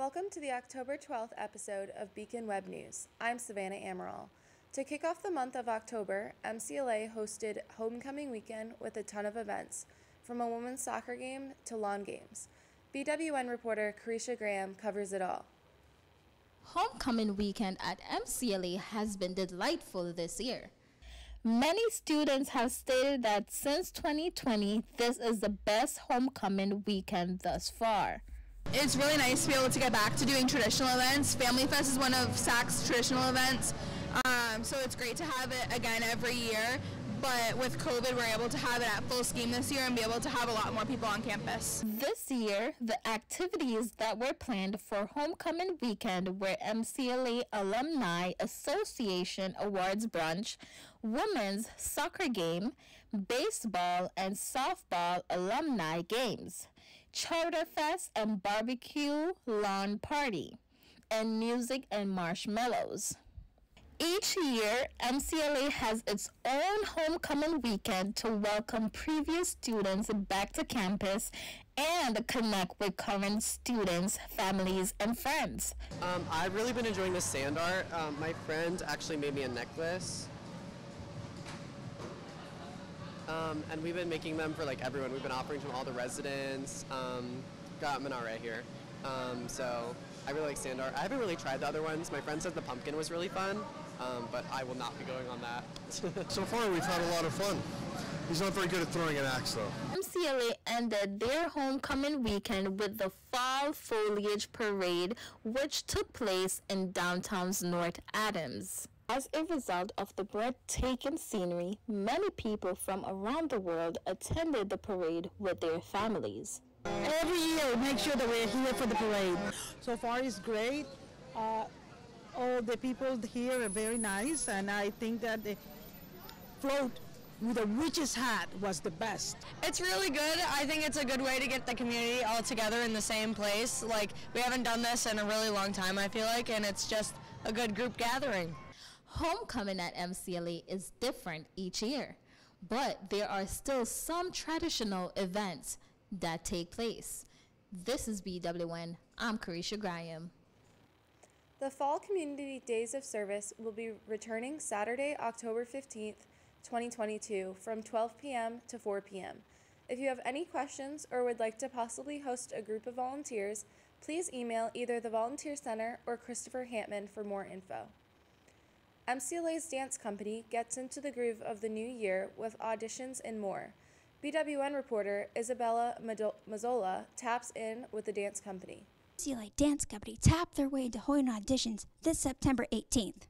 Welcome to the October 12th episode of Beacon Web News. I'm Savannah Amaral. To kick off the month of October, MCLA hosted Homecoming Weekend with a ton of events, from a women's soccer game to lawn games. BWN reporter Carisha Graham covers it all. Homecoming weekend at MCLA has been delightful this year. Many students have stated that since 2020, this is the best homecoming weekend thus far. It's really nice to be able to get back to doing traditional events. Family Fest is one of SAC's traditional events, so it's great to have it again every year. But with COVID, we're able to have it at full steam this year and be able to have a lot more people on campus. This year, the activities that were planned for Homecoming Weekend were MCLA Alumni Association Awards Brunch, Women's Soccer Game, Baseball and Softball Alumni Games, Charter Fest and Barbecue Lawn Party, and music and marshmallows. Each year, MCLA has its own homecoming weekend to welcome previous students back to campus and connect with current students, families, and friends. I've really been enjoying the sand art. My friend actually made me a necklace. And we've been making them for everyone. We've been offering to all the residents. Got Menard right here. So I really like sand art. I haven't really tried the other ones. My friend said the pumpkin was really fun, but I will not be going on that. So far we've had a lot of fun. He's not very good at throwing an axe though. MCLA ended their homecoming weekend with the Fall Foliage Parade, which took place in downtown's North Adams. As a result of the breathtaking scenery, many people from around the world attended the parade with their families. Every year, make sure that we're here for the parade. So far, it's great. All the people here are very nice, and I think that the float with a witch's hat was the best. It's really good. I think it's a good way to get the community all together in the same place. We haven't done this in a really long time, I feel like, and it's just a good group gathering. Homecoming at MCLA is different each year, but there are still some traditional events that take place. This is BWN. I'm Carisha Graham. The Fall Community Days of Service will be returning Saturday, October 15th, 2022 from 12 p.m. to 4 p.m. If you have any questions or would like to possibly host a group of volunteers, please email either the Volunteer Center or Christopher Hantman for more info. MCLA's dance company gets into the groove of the new year with auditions and more. BWN reporter Isabella Mazzola taps in with the dance company. MCLA Dance Company tapped their way to holding auditions this September 18th.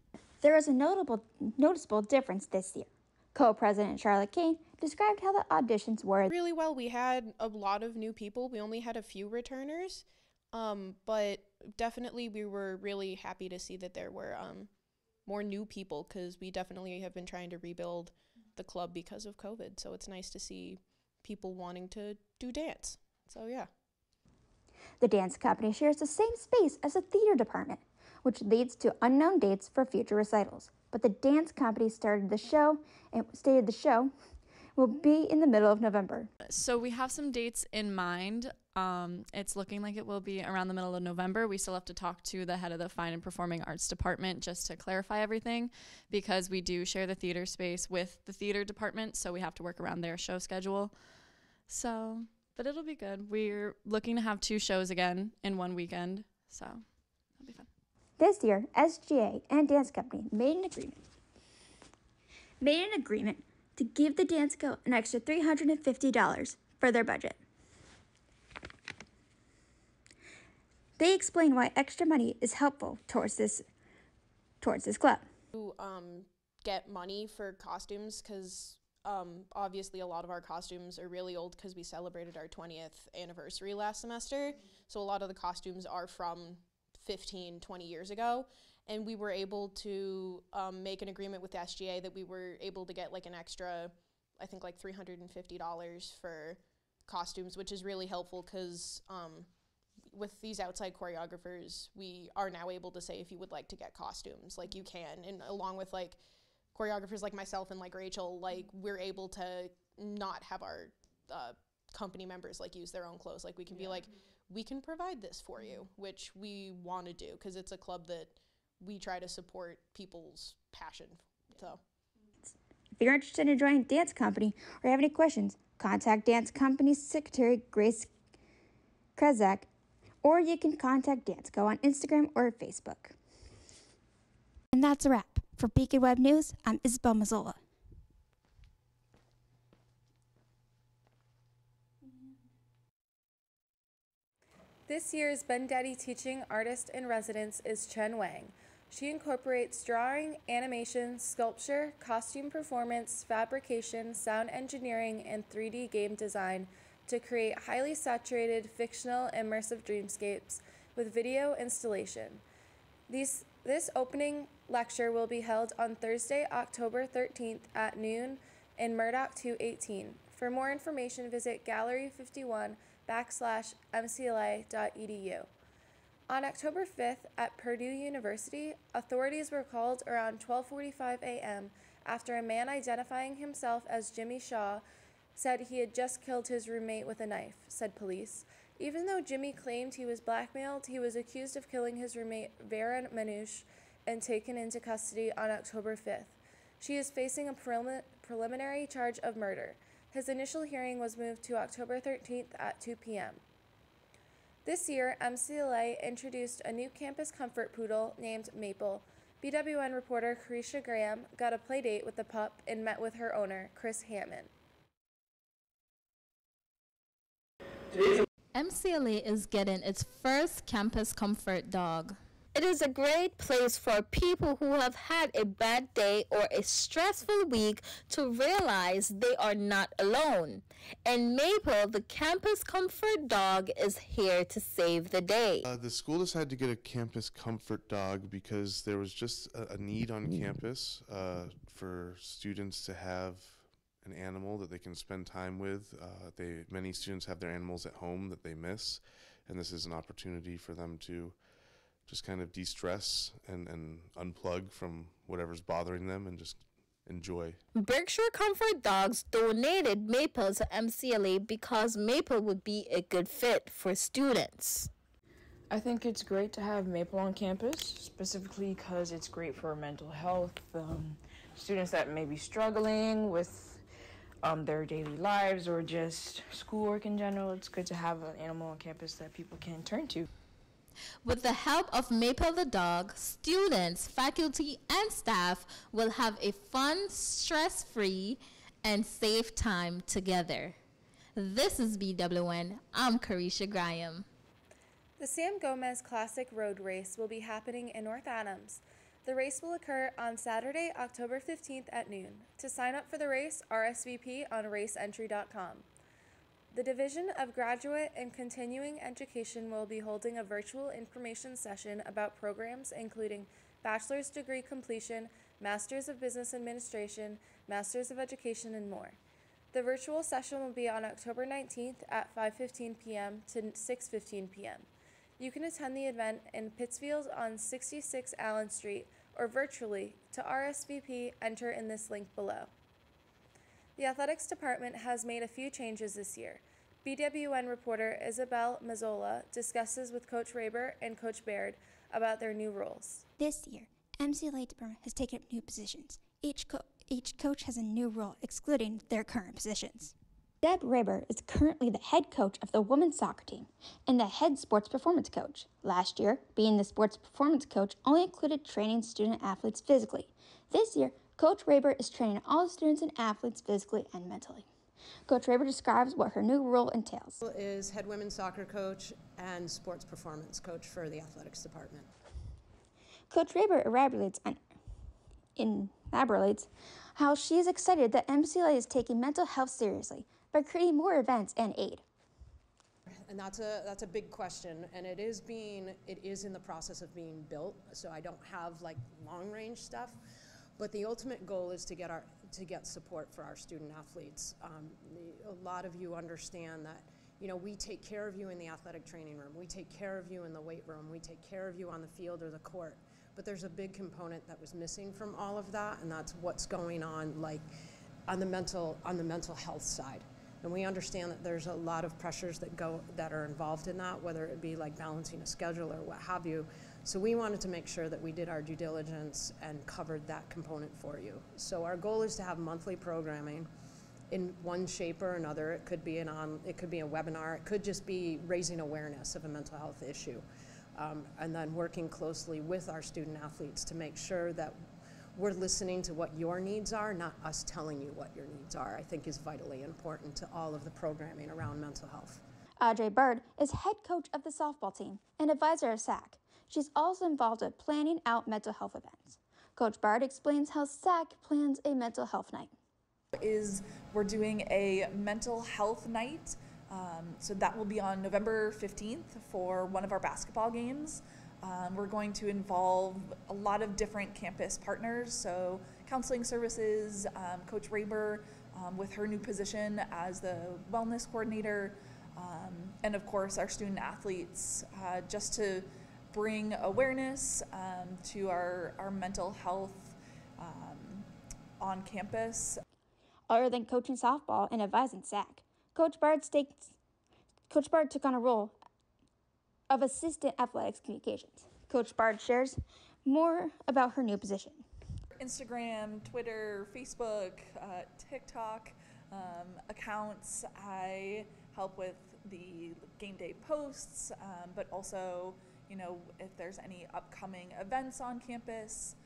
There is a noticeable difference this year. Co-president Charlotte Kane described how the auditions were. Really well. We had a lot of new people. We only had a few returners, but definitely we were really happy to see that there were more new people, because we definitely have been trying to rebuild the club because of COVID. So it's nice to see people wanting to do dance. So yeah. The dance company shares the same space as the theater department, which leads to unknown dates for future recitals. But the dance company stated the show will be in the middle of November. So we have some dates in mind. It's looking like it will be around the middle of November. We still have to talk to the head of the Fine and Performing Arts Department just to clarify everything, because we do share the theater space with the theater department, so we have to work around their show schedule. So, but it'll be good. We're looking to have 2 shows again in one weekend, so it'll be fun. This year, SGA and dance company made an agreement to give the Dance Co an extra $350 for their budget. They explain why extra money is helpful towards this club. To get money for costumes, because obviously a lot of our costumes are really old because we celebrated our 20th anniversary last semester. So a lot of the costumes are from 15, 20 years ago. And we were able to make an agreement with the SGA that we were able to get an extra, I think $350 for costumes, which is really helpful because with these outside choreographers, we are now able to say if you would like to get costumes, you can. And along with choreographers like myself and Rachel, we're able to not have our company members use their own clothes. We can be we can provide this for you, which we want to do because it's a club that we try to support people's passion. So if you're interested in joining dance company or have any questions, contact dance company's secretary, Grace Krezak, or you can contact DanceCo on Instagram or Facebook. And that's a wrap. For Beacon Web News, I'm Isabel Mazzola. This year's Bendetti Teaching Artist in Residence is Chen Wang. She incorporates drawing, animation, sculpture, costume performance, fabrication, sound engineering, and 3D game design to create highly saturated, fictional, immersive dreamscapes with video installation. This opening lecture will be held on Thursday, October 13th at noon in Murdoch 218. For more information, visit gallery51/mcla.edu. On October 5th at Purdue University, authorities were called around 12:45 a.m. after a man identifying himself as Jimmy Shaw said he had just killed his roommate with a knife, said police. Even though Jimmy claimed he was blackmailed, he was accused of killing his roommate Vera Manouche and taken into custody on October 5th. She is facing a preliminary charge of murder. His initial hearing was moved to October 13th at 2 p.m. This year, MCLA introduced a new campus comfort poodle named Maple. BWN reporter Carisha Graham got a play date with the pup and met with her owner, Chris Hammond. MCLA is getting its first campus comfort dog. It is a great place for people who have had a bad day or a stressful week to realize they are not alone. And Maple, the campus comfort dog, is here to save the day. The school decided to get a campus comfort dog because there was just a need on campus for students to have an animal that they can spend time with. Many students have their animals at home that they miss, and this is an opportunity for them to just kind of de-stress and unplug from whatever's bothering them and just enjoy. Berkshire Comfort Dogs donated Maple to MCLA because Maple would be a good fit for students. I think it's great to have Maple on campus, specifically because it's great for mental health. Students that may be struggling with their daily lives or just schoolwork in general, it's good to have an animal on campus that people can turn to. With the help of Maple the dog, students, faculty, and staff will have a fun, stress-free, and safe time together. This is BWN. I'm Carisha Graham. The Sam Gomez Classic Road Race will be happening in North Adams. The race will occur on Saturday, October 15th at noon. To sign up for the race, RSVP on raceentry.com. The Division of Graduate and Continuing Education will be holding a virtual information session about programs including bachelor's degree completion, Masters of Business Administration, Masters of Education, and more. The virtual session will be on October 19th at 5:15 p.m. to 6:15 p.m. You can attend the event in Pittsfield on 66 Allen Street or virtually. To RSVP, enter in this link below. The athletics department has made a few changes this year. BWN reporter Isabel Mazzola discusses with Coach Raber and Coach Baird about their new roles. This year, MCLA department has taken up new positions. Each coach has a new role, excluding their current positions. Deb Raber is currently the head coach of the women's soccer team and the head sports performance coach. Last year, being the sports performance coach only included training student athletes physically. This year, Coach Raber is training all students and athletes physically and mentally. Coach Raber describes what her new role entails. Is head women's soccer coach and sports performance coach for the athletics department. Coach Raber elaborates how she is excited that MCLA is taking mental health seriously by creating more events and aid. And that's a big question, and it is in the process of being built, so I don't have like long range stuff. But the ultimate goal is to get support for our student athletes. A lot of you understand that, we take care of you in the athletic training room, we take care of you in the weight room, we take care of you on the field or the court. But there's a big component that was missing from all of that, and that's what's going on, like on the mental health side. And we understand that there's a lot of pressures that are involved in that, whether it be like balancing a schedule or what have you. So we wanted to make sure that we did our due diligence and covered that component for you. So our goal is to have monthly programming in one shape or another. It could be a webinar. It could just be raising awareness of a mental health issue. And then working closely with our student athletes to make sure that we're listening to what your needs are, not us telling you what your needs are, I think is vitally important to all of the programming around mental health. Audrey Bird is head coach of the softball team and advisor of SAC. She's also involved with planning out mental health events. Coach Bird explains how SAC plans a mental health night. We're doing a mental health night, so that will be on November 15th for one of our basketball games. We're going to involve a lot of different campus partners, so counseling services, Coach Raber with her new position as the wellness coordinator, and of course our student athletes, just to bring awareness to our mental health on campus. Other than coaching softball and advising SAC, Coach Bird took on a role of assistant athletics communications. Coach Bird shares more about her new position. Instagram, Twitter, Facebook, TikTok accounts. I help with the game day posts, but also, if there's any upcoming events on campus,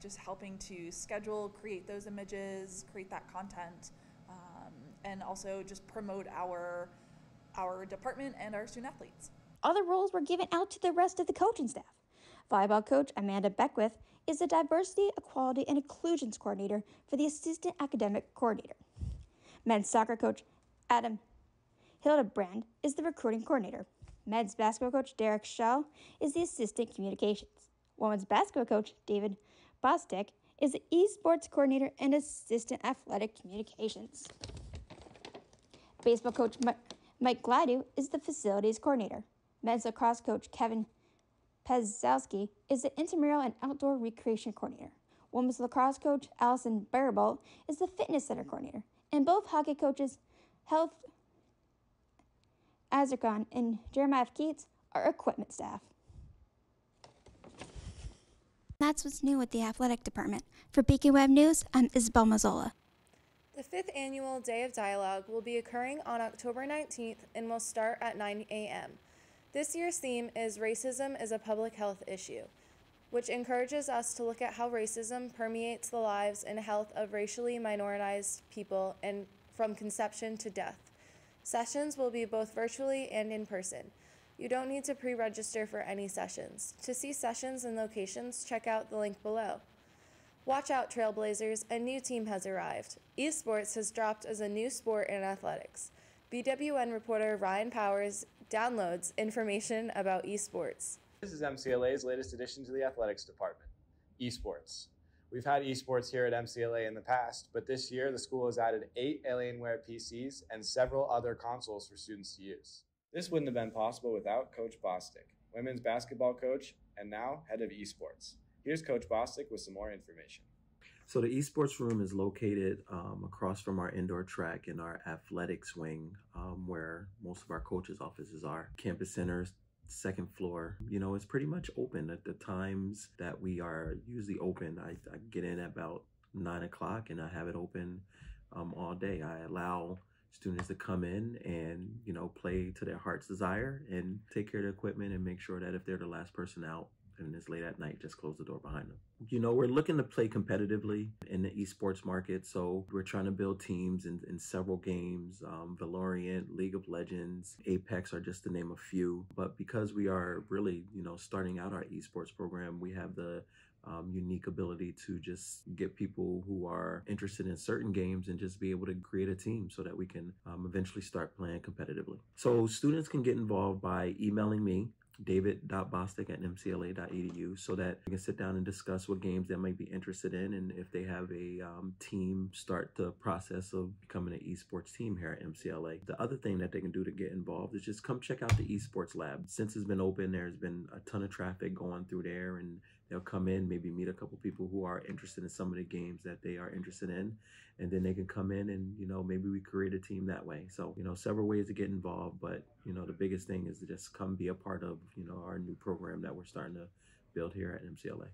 just helping to schedule, create those images, create that content, and also just promote our department and our student athletes. Other roles were given out to the rest of the coaching staff. Volleyball coach Amanda Beckwith is the Diversity, Equality, and Inclusions Coordinator for the Assistant Academic Coordinator. Men's soccer coach Adam Hildebrand is the Recruiting Coordinator. Men's basketball coach Derek Shaw is the Assistant Communications. Women's basketball coach David Bostic is the Esports Coordinator and Assistant Athletic Communications. Baseball coach Mike Gladu is the Facilities Coordinator. Men's lacrosse coach Kevin Pezowski is the Intramural and Outdoor Recreation Coordinator. Women's lacrosse coach Allison Barabalt is the Fitness Center Coordinator. And both hockey coaches, Health Azarkon and Jeremiah Keats, are equipment staff. That's what's new with the athletic department. For Beacon Web News, I'm Isabel Mazzola. The 5th annual Day of Dialogue will be occurring on October 19th and will start at 9 a.m. This year's theme is Racism is a Public Health Issue, which encourages us to look at how racism permeates the lives and health of racially minoritized people and from conception to death. Sessions will be both virtually and in person. You don't need to pre-register for any sessions. To see sessions and locations, check out the link below. Watch out, Trailblazers, a new team has arrived. Esports has dropped as a new sport in athletics. BWN reporter Ryan Powers downloads information about esports. This is MCLA's latest addition to the athletics department, esports. We've had esports here at MCLA in the past, but this year the school has added 8 Alienware PCs and several other consoles for students to use. This wouldn't have been possible without Coach Bostic, women's basketball coach and now head of esports. Here's Coach Bostic with some more information. So the esports room is located across from our indoor track in our athletics wing, where most of our coaches' offices are. Campus centers, second floor. It's pretty much open at the times that we are usually open. I get in at about 9 o'clock and I have it open all day. I allow students to come in and, play to their heart's desire and take care of the equipment and make sure that if they're the last person out and it's late at night, just close the door behind them. We're looking to play competitively in the esports market, so we're trying to build teams in several games. Valorant, League of Legends, Apex are just to name a few. But because we are really, starting out our esports program, we have the unique ability to just get people who are interested in certain games and just be able to create a team so that we can eventually start playing competitively. So students can get involved by emailing me, david.bostic@mcla.edu, so that we can sit down and discuss what games they might be interested in, and if they have a team, start the process of becoming an esports team here at MCLA. The other thing that they can do to get involved is just come check out the esports lab. Since it's been open, there's been a ton of traffic going through there, and They'll come in, maybe meet a couple people who are interested in some of the games that they are interested in, and then they can come in and, maybe we create a team that way. So, several ways to get involved, but, the biggest thing is to just come be a part of, our new program that we're starting to build here at MCLA.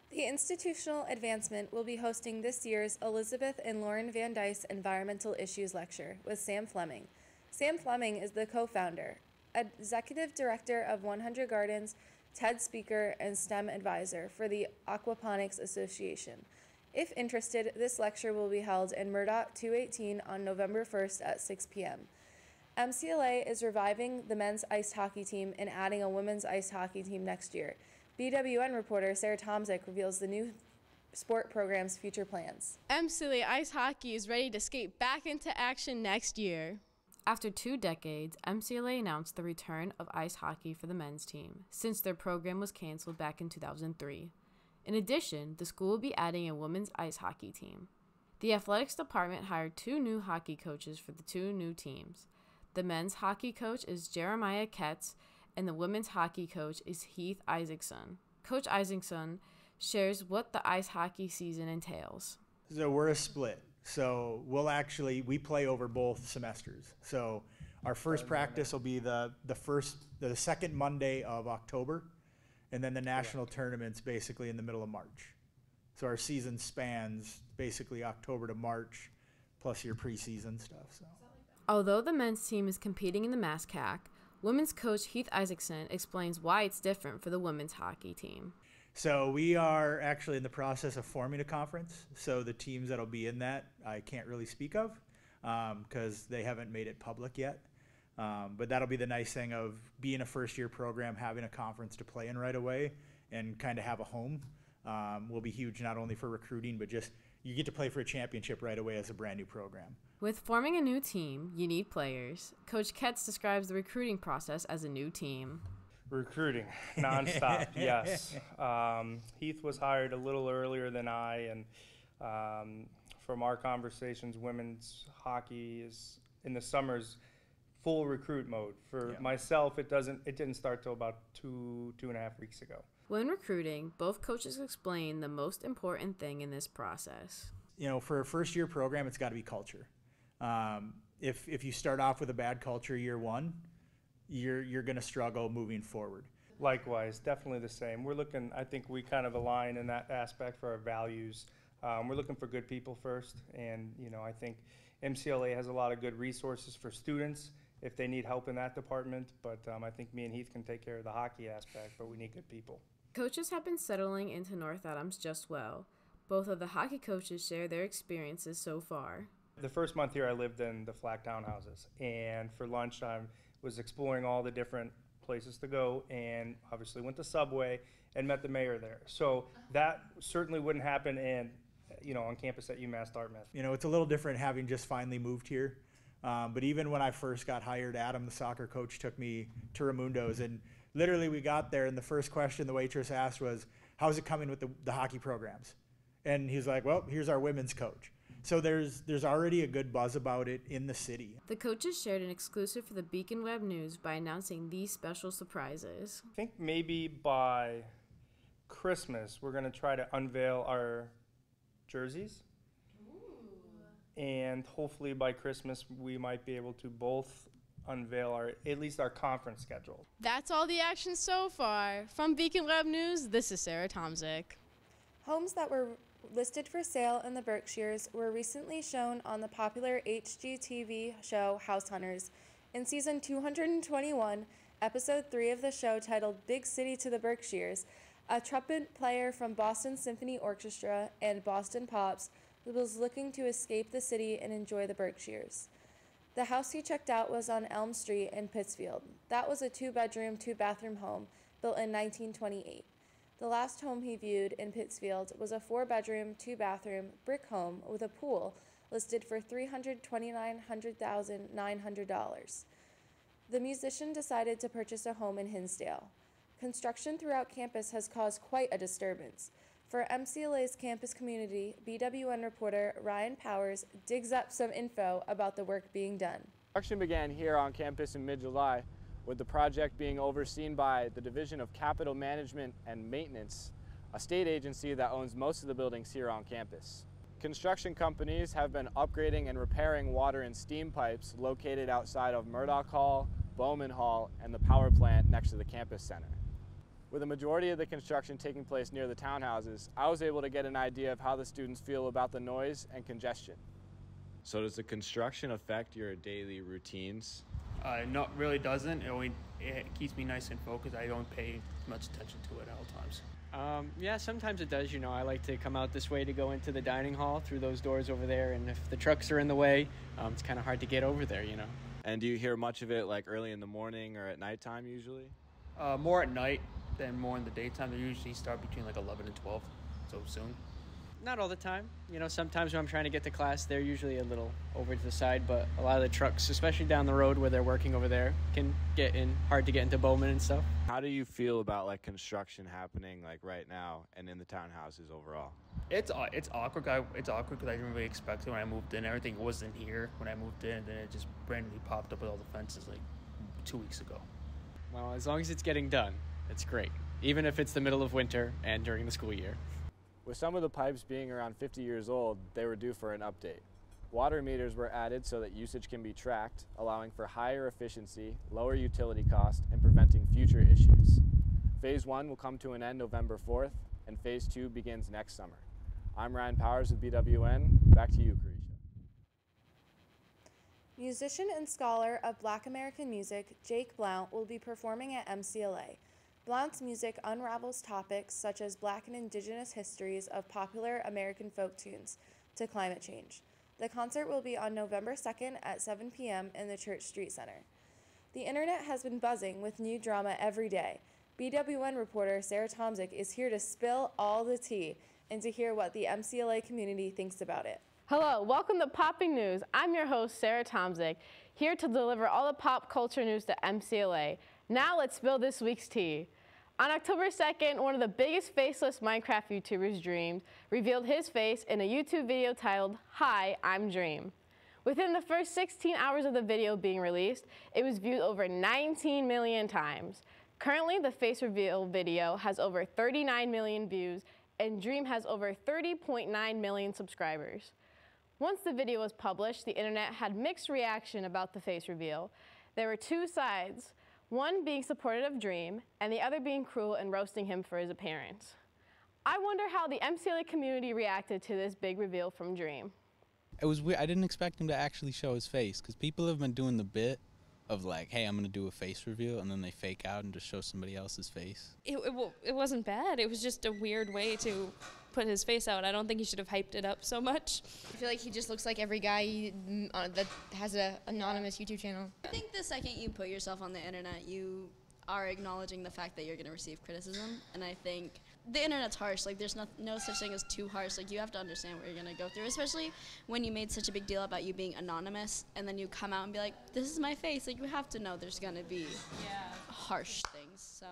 The Institutional Advancement will be hosting this year's Elizabeth and Lauren Van Dice Environmental Issues Lecture with Sam Fleming. Sam Fleming is the co-founder, executive director of 100 Gardens, TED speaker, and STEM advisor for the Aquaponics Association. If interested, this lecture will be held in Murdoch 218 on November 1st at 6 p.m. MCLA is reviving the men's ice hockey team and adding a women's ice hockey team next year. BWN reporter Sarah Tomzik reveals the new sport program's future plans. MCLA ice hockey is ready to skate back into action next year. After 2 decades, MCLA announced the return of ice hockey for the men's team, since their program was canceled back in 2003. In addition, the school will be adding a women's ice hockey team. The athletics department hired 2 new hockey coaches for the 2 new teams. The men's hockey coach is Jeremiah Ketz, and the women's hockey coach is Heath Isaacson. Coach Isaacson shares what the ice hockey season entails. So we're a split. So we play over both semesters. So our first practice will be the second Monday of October, and then the national tournament's basically in the middle of March. So our season spans basically October to March, plus your preseason stuff. So, although the men's team is competing in the MASCAC, women's coach Heath Isaacson explains why it's different for the women's hockey team. So we are actually in the process of forming a conference. So the teams that'll be in that, I can't really speak of because they haven't made it public yet. But that'll be the nice thing of being a first-year program, having a conference to play in right away and kind of have a home will be huge, not only for recruiting, but just you get to play for a championship right away as a brand new program. With forming a new team, you need players. Coach Ketz describes the recruiting process as a new team. Recruiting, nonstop, yes. Heath was hired a little earlier than I, and from our conversations, women's hockey is in the summers full recruit mode. For myself, it didn't start till about two and a half weeks ago. When recruiting, both coaches explain the most important thing in this process. For a first-year program, it's got to be culture. If you start off with a bad culture year one, you're going to struggle moving forward. Likewise, definitely the same. I think we kind of align in that aspect for our values. We're looking for good people first, and I think MCLA has a lot of good resources for students if they need help in that department, but I think me and Heath can take care of the hockey aspect, but we need good people. Coaches have been settling into North Adams just well. Both of the hockey coaches share their experiences so far. The first month here, I lived in the Flack townhouses, and for lunch I was exploring all the different places to go, and obviously went to Subway and met the mayor there. So that certainly wouldn't happen on campus at UMass Dartmouth. It's a little different having just finally moved here. But even when I first got hired, Adam, the soccer coach, took me to Raimundo's, and literally we got there, and the first question the waitress asked was, how's it coming with the hockey programs? And he's like, well, here's our women's coach. So there's already a good buzz about it in the city. The coaches shared an exclusive for the Beacon Web News by announcing these special surprises. I think maybe by Christmas, we're going to try to unveil our jerseys. Ooh. And hopefully by Christmas, we might be able to both unveil at least our conference schedule. That's all the action so far. From Beacon Web News, this is Sarah Tomzik. Homes that were listed for sale in the Berkshires were recently shown on the popular HGTV show House Hunters. In season 221, episode 3 of the show, titled Big City to the Berkshires, a trumpet player from Boston Symphony Orchestra and Boston Pops was looking to escape the city and enjoy the Berkshires. The house he checked out was on Elm Street in Pittsfield. That was a 2-bedroom, 2-bathroom home built in 1928. The last home he viewed in Pittsfield was a 4-bedroom, 2-bathroom brick home with a pool listed for $329,900. The musician decided to purchase a home in Hinsdale. Construction throughout campus has caused quite a disturbance. For MCLA's campus community, BWN reporter Ryan Powers digs up some info about the work being done. Construction began here on campus in mid-July. with the project being overseen by the Division of Capital Management and Maintenance, a state agency that owns most of the buildings here on campus. Construction companies have been upgrading and repairing water and steam pipes located outside of Murdoch Hall, Bowman Hall, and the power plant next to the campus center. With a majority of the construction taking place near the townhouses, I was able to get an idea of how the students feel about the noise and congestion. So does the construction affect your daily routines? No, really doesn't. It keeps me nice and focused. I don't pay much attention to it at all times. Yeah, sometimes it does. You know, I like to come out this way to go into the dining hall through those doors over there, and if the trucks are in the way, it's kind of hard to get over there, you know. And do you hear much of it like early in the morning or at nighttime usually? More at night than more in the daytime. They usually start between like 11 and 12, so soon. Not all the time. You know, sometimes when I'm trying to get to class, they're usually a little over to the side, but a lot of the trucks, especially down the road where they're working over there, can get in, hard to get into Bowman and stuff. How do you feel about like construction happening like right now and in the townhouses overall? It's awkward. It's awkward because I didn't really expect it when I moved in. Everything wasn't here when I moved in, and then it just randomly popped up with all the fences like 2 weeks ago. Well, as long as it's getting done, it's great, even if it's the middle of winter and during the school year. With some of the pipes being around 50 years old, they were due for an update. Water meters were added so that usage can be tracked, allowing for higher efficiency, lower utility cost, and preventing future issues. Phase 1 will come to an end November 4th, and Phase 2 begins next summer. I'm Ryan Powers with BWN. Back to you, Carisha. Musician and scholar of Black American music, Jake Blount, will be performing at MCLA. Blount's music unravels topics such as Black and Indigenous histories of popular American folk tunes to climate change. The concert will be on November 2nd at 7 p.m. in the Church Street Center. The internet has been buzzing with new drama every day. BWN reporter Sarah Tomzik is here to spill all the tea and to hear what the MCLA community thinks about it. Hello, welcome to Popping News. I'm your host, Sarah Tomzik, here to deliver all the pop culture news to MCLA. Now let's spill this week's tea. On October 2nd, one of the biggest faceless Minecraft YouTubers, Dream, revealed his face in a YouTube video titled, "Hi, I'm Dream." Within the first 16 hours of the video being released, it was viewed over 19 million times. Currently, the face reveal video has over 39 million views, and Dream has over 30.9 million subscribers. Once the video was published, the internet had mixed reaction about the face reveal. There were two sides, one being supportive of Dream, and the other being cruel and roasting him for his appearance. I wonder how the MCLA community reacted to this big reveal from Dream. It was weird. I didn't expect him to actually show his face, because people have been doing the bit of like, hey, I'm going to do a face reveal, and then they fake out and just show somebody else's face. It wasn't bad. It was just a weird way to put his face out. I don't think he should have hyped it up so much. I feel like he just looks like every guy that has an anonymous YouTube channel. I think the second you put yourself on the internet, you are acknowledging the fact that you're going to receive criticism, and I think the internet's harsh. Like, there's no such thing as too harsh. Like, you have to understand what you're going to go through, especially when you made such a big deal about you being anonymous, and then you come out and be like, this is my face. Like, you have to know there's going to be harsh things, so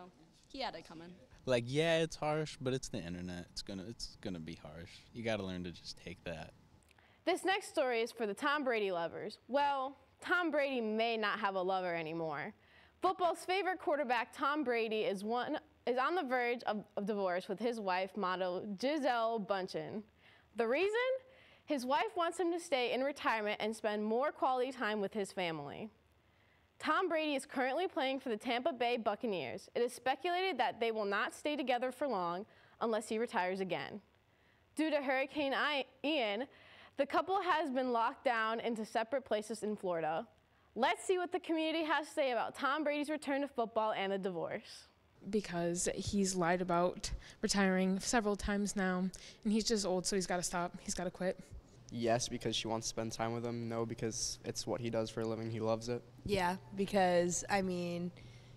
he had it coming. Like, yeah, it's harsh, but it's the internet. It's gonna be harsh. You gotta learn to just take that. This next story is for the Tom Brady lovers. Well, Tom Brady may not have a lover anymore. Football's favorite quarterback, Tom Brady, is on the verge of divorce with his wife, model Gisele Bündchen. The reason? His wife wants him to stay in retirement and spend more quality time with his family. Tom Brady is currently playing for the Tampa Bay Buccaneers. It is speculated that they will not stay together for long unless he retires again. Due to Hurricane Ian, the couple has been locked down into separate places in Florida. Let's see what the community has to say about Tom Brady's return to football and the divorce. Because he's lied about retiring several times now, and he's just old, so he's got to stop. He's got to quit. Yes, because she wants to spend time with him. No, because it's what he does for a living. He loves it. Yeah, because, I mean,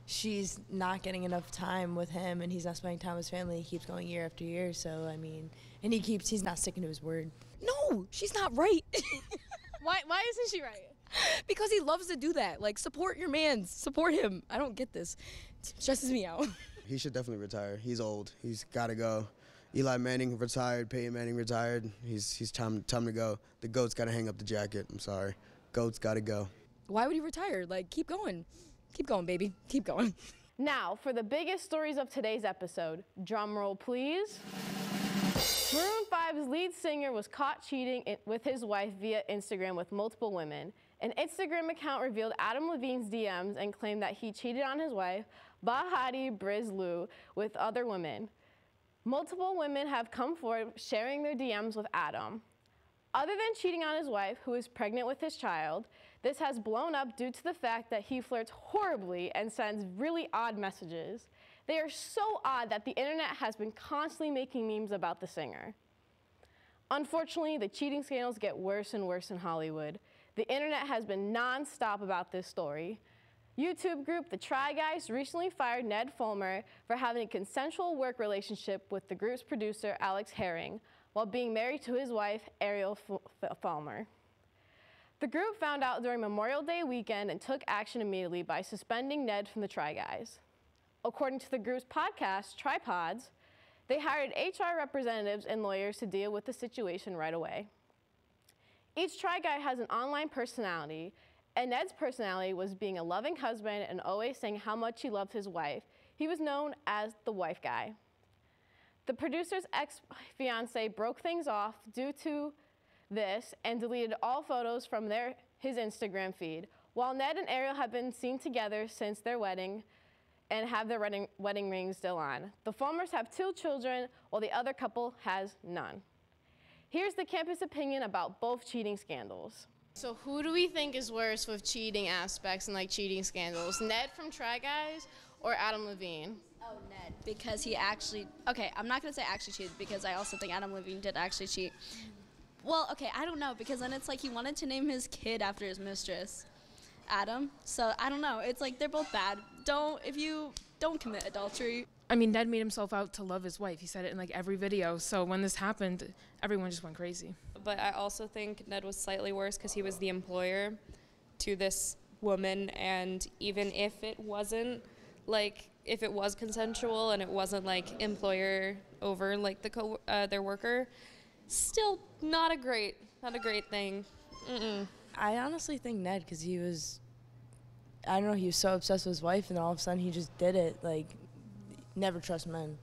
she's not getting enough time with him, and he's not spending time with his family. He keeps going year after year, so, I mean, and he's not sticking to his word. No, she's not right. Why isn't she right? Because he loves to do that. Like, support your man. Support him. I don't get this. It stresses me out. He should definitely retire. He's old. He's got to go. Eli Manning retired. Peyton Manning retired. He's time to go. The GOAT's got to hang up the jacket. I'm sorry. GOAT's got to go. Why would he retire? Like, keep going. Keep going, baby. Keep going. Now, for the biggest stories of today's episode, drum roll please. Maroon 5's lead singer was caught cheating with his wife via Instagram with multiple women. An Instagram account revealed Adam Levine's DMs and claimed that he cheated on his wife, Bahati Brizlu, with other women. Multiple women have come forward sharing their DMs with Adam. Other than cheating on his wife, who is pregnant with his child, this has blown up due to the fact that he flirts horribly and sends really odd messages. They are so odd that the internet has been constantly making memes about the singer. Unfortunately, the cheating scandals get worse and worse in Hollywood. The internet has been non-stop about this story. YouTube group The Try Guys recently fired Ned Fulmer for having a consensual work relationship with the group's producer, Alex Herring, while being married to his wife, Ariel Fulmer. The group found out during Memorial Day weekend and took action immediately by suspending Ned from The Try Guys. According to the group's podcast, Tripods, they hired HR representatives and lawyers to deal with the situation right away. Each Try Guy has an online personality, and Ned's personality was being a loving husband and always saying how much he loved his wife. He was known as the wife guy. The producer's ex-fiancée broke things off due to this and deleted all photos from his Instagram feed, while Ned and Ariel have been seen together since their wedding and have their wedding rings still on. The Fulmers have 2 children, while the other couple has none. Here's the campus opinion about both cheating scandals. So who do we think is worse with cheating aspects and like cheating scandals? Ned from Try Guys or Adam Levine? Oh, Ned, because he actually, okay, I'm not going to say actually cheated because I also think Adam Levine did actually cheat. Well, okay, I don't know, because then it's like he wanted to name his kid after his mistress, Adam. So I don't know. It's like they're both bad. If you don't commit adultery. I mean, Ned made himself out to love his wife. He said it in like every video. So when this happened, everyone just went crazy. But I also think Ned was slightly worse because he was the employer to this woman, and even if it wasn't like, if it was consensual and it wasn't like employer over like their worker, still not a great thing. I honestly think Ned, because he was, I don't know, he was so obsessed with his wife, and all of a sudden he just did it. Like, never trust men.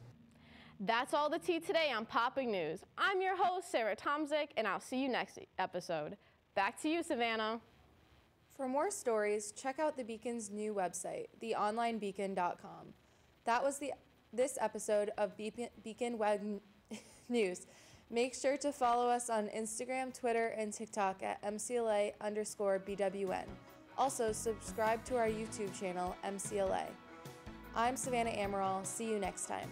That's all the tea today on Popping News. I'm your host, Sarah Tomzik, and I'll see you next episode. Back to you, Savannah. For more stories, check out the Beacon's new website, theonlinebeacon.com. That was this episode of Beacon Web News. Make sure to follow us on Instagram, Twitter, and TikTok at MCLA_BWN. Also, subscribe to our YouTube channel, MCLA. I'm Savannah Amaral. See you next time.